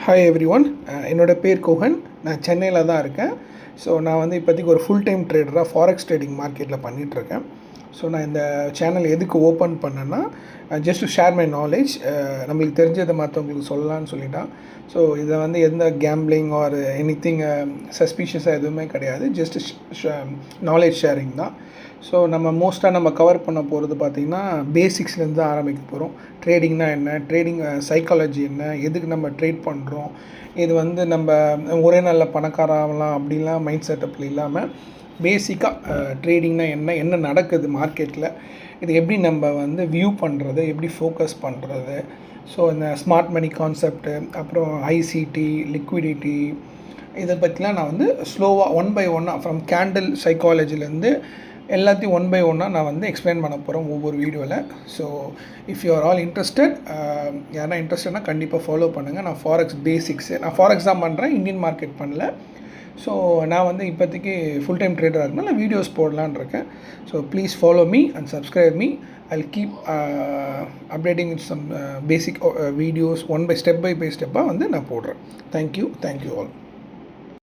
Hi every one, என்னோடய பேர் Cohen. நான் சென்னையில் தான் இருக்கேன். ஸோ நான் வந்து இப்போதைக்கு ஒரு ஃபுல் டைம் ட்ரேடராக ஃபாரெக்ஸ் ட்ரேடிங் மார்க்கெட்டில் பண்ணிகிட்ருக்கேன். ஸோ நான் இந்த சேனல் எதுக்கு ஓப்பன் பண்ணேன்னா, just to share my knowledge. நம்மளுக்கு தெரிஞ்சதை மற்றவங்களுக்கு சொல்லலான்னு சொல்லிட்டான். ஸோ இதை வந்து எந்த கேம்பிளிங் ஆர் எனிதிங் சஸ்பீஷியஸாக எதுவுமே கிடையாது. ஜஸ்ட் நாலேஜ் ஷேரிங் தான். ஸோ நம்ம மோஸ்ட்டாக நம்ம கவர் பண்ண போகிறது பார்த்திங்கன்னா பேசிக்ஸ்லேருந்து தான் ஆரம்பிக்க போகிறோம். ட்ரேடிங்னா என்ன, ட்ரேடிங் சைக்காலஜி என்ன, எதுக்கு நம்ம ட்ரேட் பண்ணுறோம், இது வந்து நம்ம ஒரே நாளில் பணக்காரலாம் அப்படின்லாம் மைண்ட் செட்டப்பில் இல்லாமல் பேசிக்காக ட்ரேடிங்னா என்ன, என்ன நடக்குது மார்க்கெட்டில், இது எப்படி நம்ம வந்து வியூ பண்ணுறது, எப்படி ஃபோக்கஸ் பண்ணுறது. ஸோ இந்த ஸ்மார்ட் மணி கான்செப்ட்டு, அப்புறம் ஐசிடி, லிக்விடிட்டி, இதை பற்றிலாம் நான் வந்து ஸ்லோவாக ஒன் பை ஒன்னாக ஃப்ரம் கேண்டில் சைக்காலஜிலேருந்து எல்லாத்தையும் ஒன் பை ஒன்னாக நான் வந்து எக்ஸ்பிளைன் பண்ண போகிறேன் ஒவ்வொரு வீடியோவில். So if you are all interested, யாரா இன்ட்ரெஸ்டட்னா கண்டிப்பாக ஃபாலோ பண்ணுங்கள். நான் ஃபாரெக்ஸ் பேசிக்ஸு, நான் ஃபாரெக்ஸ் தான் பண்ணுறேன், இந்தியன் மார்க்கெட் பண்ணல. ஸோ நான் வந்து இப்போதைக்கு ஃபுல் டைம் ட்ரேடராக இருக்கனால நான் வீடியோஸ் போடலான்னு இருக்கேன். So please follow me and subscribe me. I'll keep updating some basic videos one by ஸ்டெப்பாக வந்து நான் போடுறேன். Thank you all.